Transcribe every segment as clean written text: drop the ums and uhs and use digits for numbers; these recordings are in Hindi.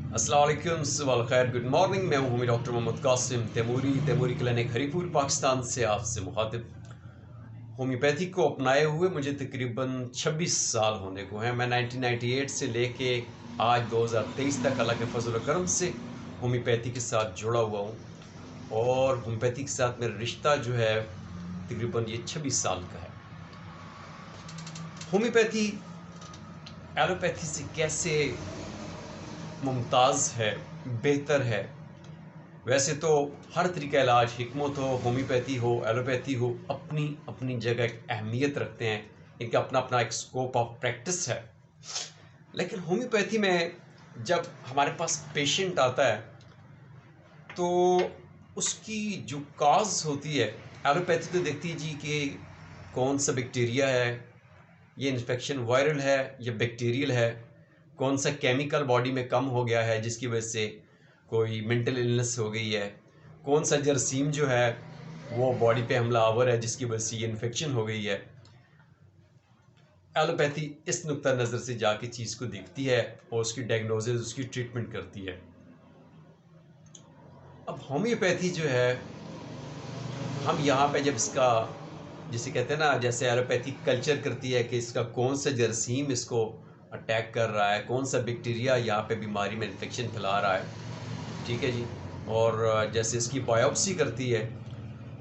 अस्सलाम वालेकुम, सुबह अल खैर, गुड मॉर्निंग। मैं हूँ डॉक्टर मोहम्मद कासिम तैमूरी क्लिनिक हरीपुर पाकिस्तान से आपसे मुखातिब। होम्योपैथी को अपनाए हुए मुझे तकरीबन 26 साल होने को हैं। मैं 1998 से लेके आज 2023 तक अल्लाह के फजल व करम से होम्योपैथी के साथ जुड़ा हुआ हूँ और होम्योपैथी के साथ मेरा रिश्ता जो है तकरीबन ये 26 साल का है। होम्योपैथी एलोपैथी से कैसे मुमताज़ है, बेहतर है? वैसे तो हर तरीका इलाज, हिकमत हो, होम्योपैथी हो, एलोपैथी हो, अपनी अपनी जगह एक अहमियत रखते हैं। इनका अपना अपना एक स्कोप ऑफ प्रैक्टिस है। लेकिन होम्योपैथी में जब हमारे पास पेशेंट आता है तो उसकी जो काज होती है, एलोपैथी तो देखती है जी कि कौन सा बैक्टीरिया है, ये इन्फेक्शन वायरल है या बैक्टीरियल है, कौन सा केमिकल बॉडी में कम हो गया है जिसकी वजह से कोई मेंटल इलनेस हो गई है, कौन सा जरासीम जो है वो बॉडी पे हमला आवर है जिसकी वजह से ये इन्फेक्शन हो गई है। एलोपैथी इस नुक्ता नज़र से जाके चीज़ को देखती है और उसकी डायग्नोसिस, उसकी ट्रीटमेंट करती है। अब होम्योपैथी जो है, हम यहाँ पे जब इसका, जिसे कहते हैं ना, जैसे एलोपैथी कल्चर करती है कि इसका कौन सा जरासीम इसको अटैक कर रहा है, कौन सा बैक्टीरिया यहाँ पे बीमारी में इन्फेक्शन फैला रहा है, ठीक है जी। और जैसे इसकी बायोप्सी करती है,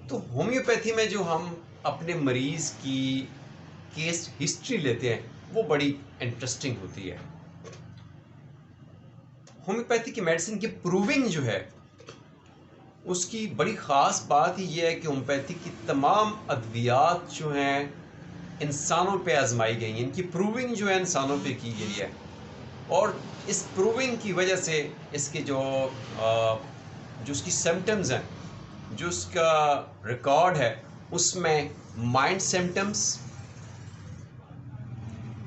तो होम्योपैथी में जो हम अपने मरीज़ की केस हिस्ट्री लेते हैं वो बड़ी इंटरेस्टिंग होती है। होम्योपैथी की मेडिसिन की प्रूविंग जो है उसकी बड़ी ख़ास बात ही ये है कि होम्योपैथी की तमाम अद्वियात जो हैं इंसानों पे आजमाई गई हैं, इनकी प्रूविंग जो है इंसानों पे की गई है। और इस प्रूविंग की वजह से इसके जो उसकी सिम्टम्स हैं, जो उसका रिकॉर्ड है, उसमें माइंड सिम्टम्स,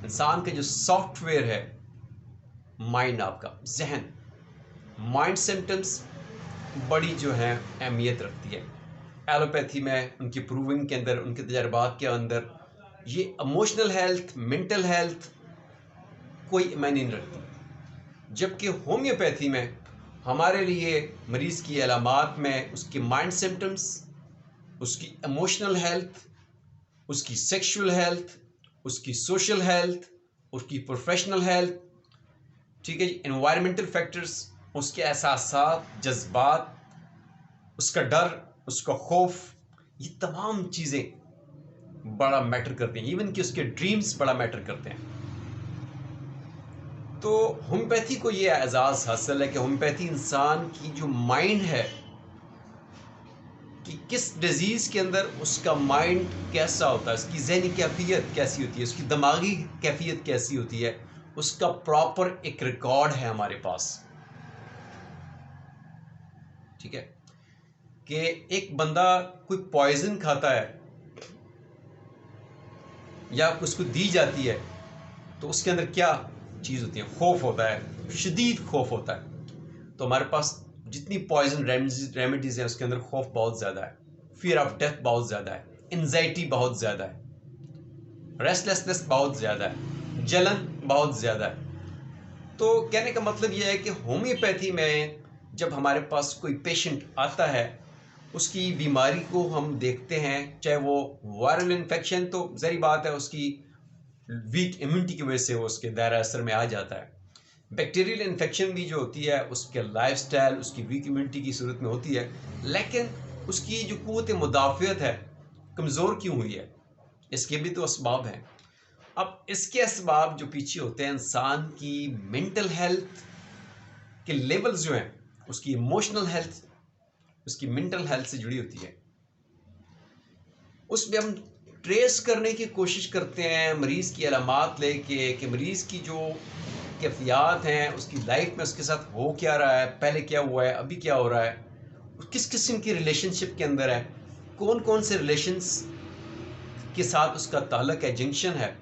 इंसान का जो सॉफ्टवेयर है, माइंड, आपका जहन, माइंड सिम्टम्स बड़ी जो है अहमियत रखती है। एलोपैथी में उनकी प्रूविंग के अंदर, उनके तजर्बात के अंदर ये इमोशनल हेल्थ, मेंटल हेल्थ कोई मायने नहीं रखती। जबकि होम्योपैथी में हमारे लिए मरीज़ की अलामात में उसके माइंड सिम्टम्स, उसकी इमोशनल हेल्थ, उसकी सेक्सुअल हेल्थ, उसकी सोशल हेल्थ, उसकी प्रोफेशनल हेल्थ, ठीक है जी, एनवायरमेंटल फैक्टर्स, उसके एहसासात, जज्बात, उसका डर, उसका खौफ, ये तमाम चीज़ें बड़ा मैटर करती हैं। इवन कि उसके ड्रीम्स बड़ा मैटर करते हैं। तो होम्योपैथी को ये एजाज़ हासिल है कि होम्योपैथी इंसान की जो माइंड है कि किस डिजीज़ के अंदर उसका माइंड कैसा होता है, उसकी ज़हनी कैफियत कैसी होती है, उसकी दिमागी कैफियत कैसी होती है, उसका प्रॉपर एक रिकॉर्ड है हमारे पास। ठीक है कि एक बंदा कोई पॉइजन खाता है या उसको दी जाती है तो उसके अंदर क्या चीज़ होती है? खौफ होता है, शदीद खौफ होता है। तो हमारे पास जितनी पॉइजन रेमेडीज़ हैं उसके अंदर खौफ बहुत ज़्यादा है, फियर ऑफ डेथ बहुत ज़्यादा है, एंजाइटी बहुत ज़्यादा है, रेस्टलेसनेस बहुत ज़्यादा है, जलन बहुत ज़्यादा है। तो कहने का मतलब यह है कि होम्योपैथी में जब हमारे पास कोई पेशेंट आता है, उसकी बीमारी को हम देखते हैं, चाहे वो वायरल इन्फेक्शन, तो ज़ाहिर बात है उसकी वीक इम्यूनिटी की वजह से वो उसके दायरा असर में आ जाता है। बैक्टीरियल इन्फेक्शन भी जो होती है उसके लाइफस्टाइल, उसकी वीक इम्यूनिटी की सूरत में होती है, लेकिन उसकी जो क़ुव्वत मुदाफ़ियत है कमज़ोर क्यों हुई है? इसके भी तो असबाब हैं। अब इसके असबाब जो पीछे होते हैं, इंसान की मेंटल हेल्थ के लेवल्स जो हैं, उसकी इमोशनल हेल्थ, उसकी मेंटल हेल्थ से जुड़ी होती है। उसमें हम ट्रेस करने की कोशिश करते हैं मरीज़ की अलामात लेके कि मरीज़ की जो कैफियत हैं, उसकी लाइफ में उसके साथ हो क्या रहा है, पहले क्या हुआ है, अभी क्या हो रहा है, किस किस्म की रिलेशनशिप के अंदर है, कौन कौन से रिलेशंस के साथ उसका ताल्लुक है, जंक्शन है,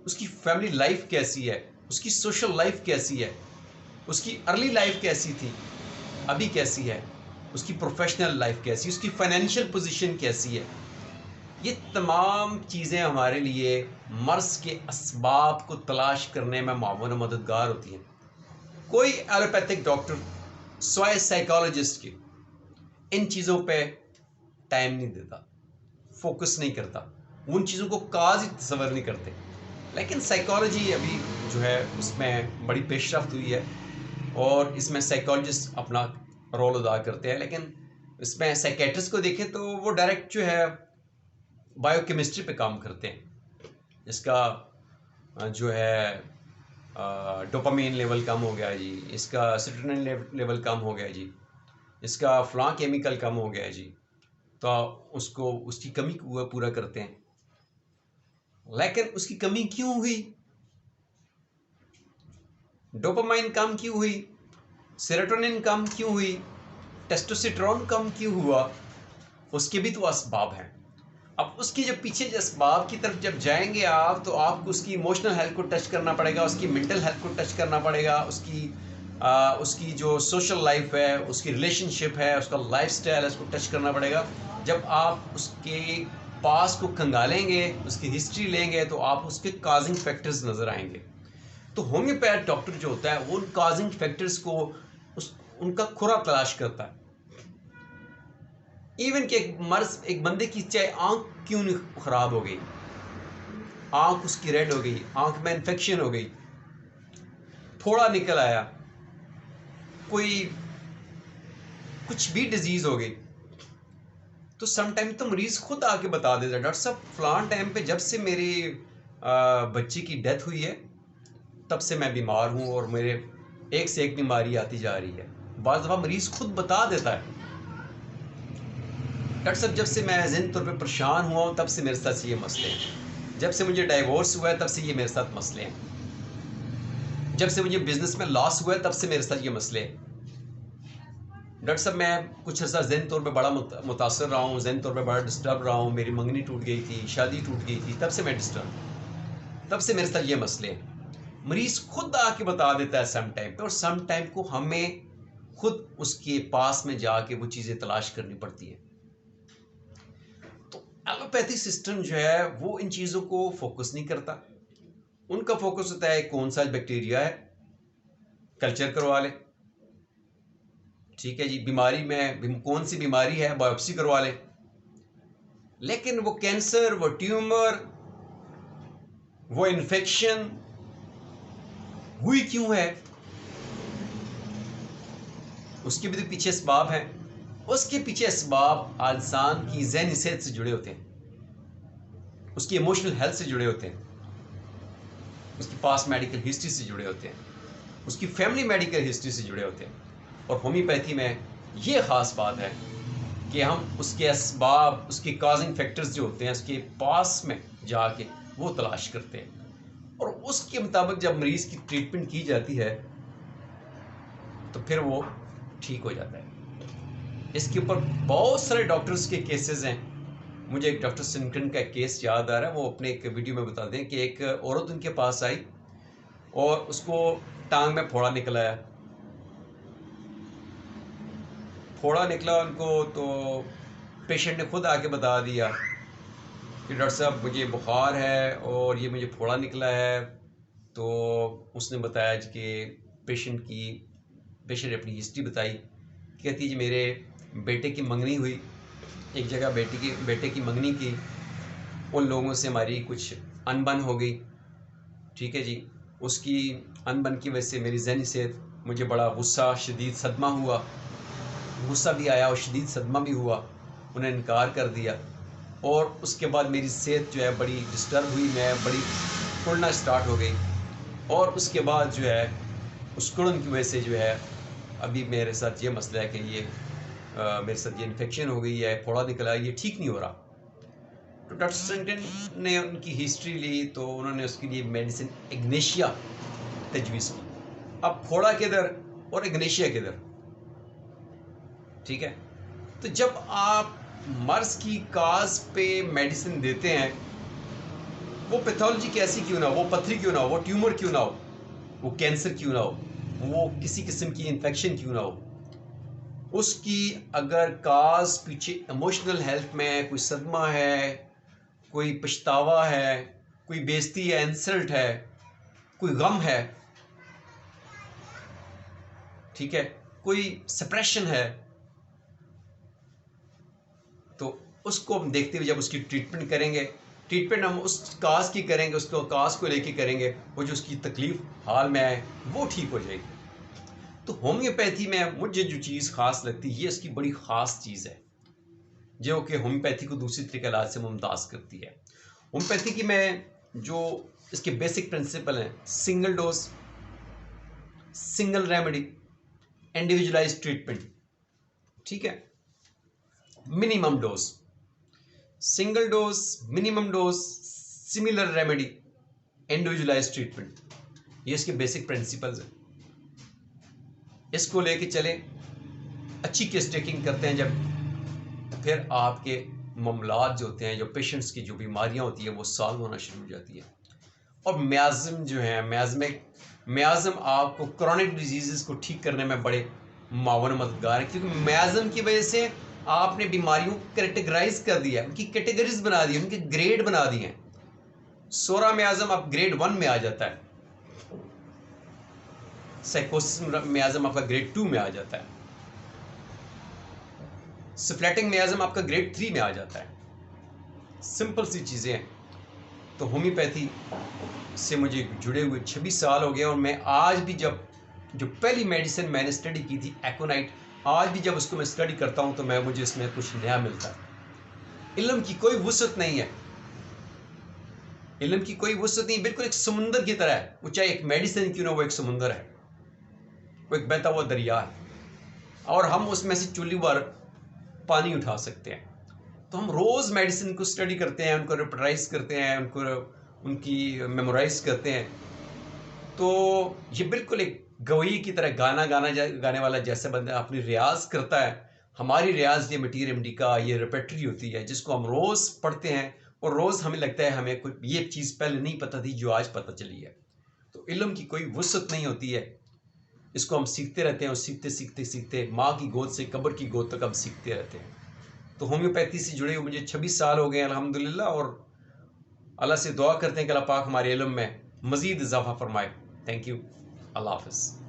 उसकी फैमिली लाइफ कैसी है, उसकी सोशल लाइफ कैसी है, उसकी अर्ली लाइफ कैसी थी, अभी कैसी है, उसकी प्रोफेशनल लाइफ कैसी, उसकी फाइनेंशियल पोजीशन कैसी है। ये तमाम चीज़ें हमारे लिए मर्ज़ के असबाब को तलाश करने में मावन मददगार होती हैं। कोई एलोपैथिक डॉक्टर स्वाय साइकोलॉजिस्ट के इन चीज़ों पे टाइम नहीं देता, फोकस नहीं करता, उन चीज़ों को काज ही तस्वर नहीं करते। लेकिन साइकोलॉजी अभी जो है उसमें बड़ी पेशरफ्त हुई है और इसमें साइकोलॉजिस्ट अपना रोल अदा करते हैं। लेकिन इसमें साइकेट्रिस्ट को देखें तो वो डायरेक्ट जो है बायोकेमिस्ट्री पे काम करते हैं। इसका जो है डोपामीन लेवल कम हो गया जी, इसका सेरोटोनिन लेवल कम हो गया जी, इसका फलां केमिकल कम हो गया जी, तो उसको उसकी कमी को वो पूरा करते हैं। लेकिन उसकी कमी क्यों हुई, डोपामाइन कम क्यों हुई, सेरोटोनिन कम क्यों हुई, टेस्टोस्टेरोन कम क्यों हुआ, उसके भी तो असबाब हैं। अब उसके जो पीछे जो असबाब की तरफ जब जाएंगे आप, तो आपको उसकी इमोशनल हेल्थ को टच करना पड़ेगा, उसकी मेंटल हेल्थ को टच करना पड़ेगा, उसकी जो सोशल लाइफ है, उसकी रिलेशनशिप है, उसका लाइफस्टाइल है, उसको टच करना पड़ेगा। जब आप उसके पास को खंगालेंगे, उसकी हिस्ट्री लेंगे, तो आप उसके काजिंग फैक्टर्स नज़र आएंगे। तो होम्योपैथ डॉक्टर जो होता है वो उन काजिंग फैक्टर्स को उनका खुरा तलाश करता है। इवन कि एक बंदे की चाहे आंख क्यों नहीं खराब हो गई, आंख उसकी रेड हो गई, आंख में इन्फेक्शन हो गई, फोड़ा निकल आया, कोई कुछ भी डिजीज हो गई, तो समटाइम तो मरीज खुद आके बता देता है, डॉक्टर साहब फलान टाइम पे जब से मेरी बच्ची की डेथ हुई है तब से मैं बीमार हूँ और मेरे एक से एक बीमारी आती जा रही है। बाज़ दफ़ा मरीज खुद बता देता है, डॉक्टर साहब जब से मैं ज़हनी तौर पे परेशान हुआ हूँ तब से मेरे साथ ये मसले हैं, जब से मुझे डाइवोर्स हुआ है तब से ये मेरे साथ मसले हैं, जब से मुझे बिजनेस में लॉस हुआ है तब से मेरे साथ ये मसले हैं। डॉक्टर साहब मैं कुछ अर्सा ज़हनी तौर पे बड़ा मुतासर रहा हूँ, ज़हनी तौर पे बड़ा डिस्टर्ब रहा हूँ, मेरी मंगनी टूट गई थी, शादी टूट गई थी, तब से मैं डिस्टर्ब, तब से मेरे साथ ये मसले हैं। मरीज़ खुद आके बता देता है सम टाइम पे, और सम टाइम को हमें खुद उसके पास में जाके वो चीज़ें तलाश करनी पड़ती है। तो एलोपैथी सिस्टम जो है वो इन चीज़ों को फोकस नहीं करता, उनका फोकस होता है कौन सा बैक्टीरिया है, कल्चर करवा ले, ठीक है जी, बीमारी में कौन सी बीमारी है बायोप्सी करवा ले। लेकिन वो कैंसर, वो ट्यूमर, वो इन्फेक्शन हुई क्यों है, उसके भी तो पीछे असबाब हैं। उसके पीछे असबाब इंसान की ज़हनी सेहत से जुड़े होते हैं, उसकी इमोशनल हेल्थ से जुड़े होते हैं, उसकी पास्ट मेडिकल हिस्ट्री से जुड़े होते हैं, उसकी फैमिली मेडिकल हिस्ट्री से जुड़े होते हैं। और होम्योपैथी में ये ख़ास बात है कि हम उसके असबाब, उसके काजिंग फैक्टर्स जो होते हैं उसके पास में जाके वो तलाश करते हैं, और उसके मुताबिक जब मरीज़ की ट्रीटमेंट की जाती है तो फिर वो ठीक हो जाता है। इसके ऊपर बहुत सारे डॉक्टर्स के केसेस हैं। मुझे एक डॉक्टर सिंकटन का केस याद आ रहा है, वो अपने एक वीडियो में बता दें कि एक औरत उनके पास आई और उसको टांग में फोड़ा निकला है, फोड़ा निकला उनको, तो पेशेंट ने खुद आके बता दिया कि डॉक्टर साहब मुझे बुखार है और ये मुझे फोड़ा निकला है। तो उसने बताया कि पेशेंट ने अपनी हिस्ट्री बताई, कहती जी मेरे बेटे की मंगनी हुई, एक जगह बेटे की मंगनी की, उन लोगों से हमारी कुछ अनबन हो गई, ठीक है जी, उसकी अनबन की वजह से मेरी ज़हनी सेहत, मुझे बड़ा गुस्सा, शदीद सदमा हुआ, गुस्सा भी आया और शदीद सदमा भी हुआ, उन्हें इनकार कर दिया, और उसके बाद मेरी सेहत जो है बड़ी डिस्टर्ब हुई, मैं बड़ी कुड़ना स्टार्ट हो गई, और उसके बाद जो है उस कुड़न की वजह से जो है अभी मेरे साथ ये मसला है कि ये मेरे साथ ये इन्फेक्शन हो गई है, फोड़ा निकला है, ये ठीक नहीं हो रहा। तो डॉक्टर स्टैंटन ने उनकी हिस्ट्री ली, तो उन्होंने उसके लिए मेडिसिन इग्नेशिया तजवीज़ की। अब फोड़ा किधर और इग्नेशिया किधर, ठीक है। तो जब आप मर्ज की काज पे मेडिसिन देते हैं, वो पैथोलॉजी कैसी क्यों ना हो, वो पथरी क्यों ना हो, वो ट्यूमर क्यों ना हो, वो कैंसर क्यों ना हो, वो किसी किस्म की इन्फेक्शन क्यों ना हो, उसकी अगर काज पीछे इमोशनल हेल्थ में कोई सदमा है, कोई पछतावा है, कोई बेइज्जती है, इंसल्ट है, कोई गम है, ठीक है, कोई सप्रेशन है, तो उसको हम देखते हुए जब उसकी ट्रीटमेंट करेंगे, ट्रीटमेंट हम उस काज की करेंगे, उसको काज को लेके करेंगे, वो जो उसकी तकलीफ हाल में आए वो ठीक हो जाएगी। तो होम्योपैथी में मुझे जो चीज़ खास लगती है, ये इसकी बड़ी ख़ास चीज़ है जो कि होम्योपैथी को दूसरी तरीके इलाज से मुमताज़ करती है। होम्योपैथी की में जो इसके बेसिक प्रिंसिपल हैं, single dose, single remedy, individualised treatment, ठीक है, minimum dose, single dose, minimum dose, similar remedy, individualised treatment, ये इसके बेसिक प्रिंसिपल्स हैं। इसको लेके चले, अच्छी केस टेकिंग करते हैं जब, फिर आपके मामलात जो होते हैं, जो पेशेंट्स की जो बीमारियां होती है वो सॉल्व होना शुरू हो जाती है। और म्याज़म जो है, म्याज़म आपको क्रॉनिक डिजीज़ को ठीक करने में बड़े मावन मददगार है, क्योंकि म्याज़म की वजह से आपने बीमारियों को कैटेगराइज कर दिया है, उनकी कैटेगरीज बना दी, उनके ग्रेड बना दिए हैं। सोरा म्याज़म आप ग्रेड 1 में आ जाता है, साइकोसिस म्याज़म आपका ग्रेड 2 में आ जाता है, सिफ्लेटिक म्याज़म आपका ग्रेड 3 में आ जाता है। सिंपल सी चीज़ें हैं। तो होम्योपैथी से मुझे जुड़े हुए 26 साल हो गए, और मैं आज भी जब जो पहली मेडिसिन मैंने स्टडी की थी एकोनाइट, आज भी जब उसको मैं स्टडी करता हूँ तो मुझे इसमें कुछ नया मिलता है। इल्म की कोई वुसअत नहीं है, इल्म की कोई वुसअत नहीं, बिल्कुल एक समुंदर की तरह है। वो चाहे एक मेडिसिन क्यों ना, वो एक समुंदर है, वो एक बहता हुआ दरिया है, और हम उसमें से चुल्ली भर पानी उठा सकते हैं। तो हम रोज़ मेडिसिन को स्टडी करते हैं, उनको रिपराइज करते हैं, उनकी मेमोराइज करते हैं। तो ये बिल्कुल एक गवई की तरह गाने वाला जैसे बंदा अपनी रियाज करता है। हमारी रियाज ये मटीरियल एमडी का ये रिपेटरी होती है, जिसको हम रोज़ पढ़ते हैं, और रोज़ हमें लगता है हमें कोई ये चीज़ पहले नहीं पता थी जो आज पता चली है। तो इल्म की कोई वुसअत नहीं होती है, इसको हम सीखते रहते हैं, और सीखते सीखते सीखते माँ की गोद से कब्र की गोद तक हम सीखते रहते हैं। तो होम्योपैथी से जुड़े हुए मुझे 26 साल हो गए अल्हम्दुलिल्लाह, और अल्लाह से दुआ करते हैं कि अल्लाह पाक हमारे इल्म में मज़ीद इजाफा फरमाए। थैंक यू, अल्लाह हाफ़िज़।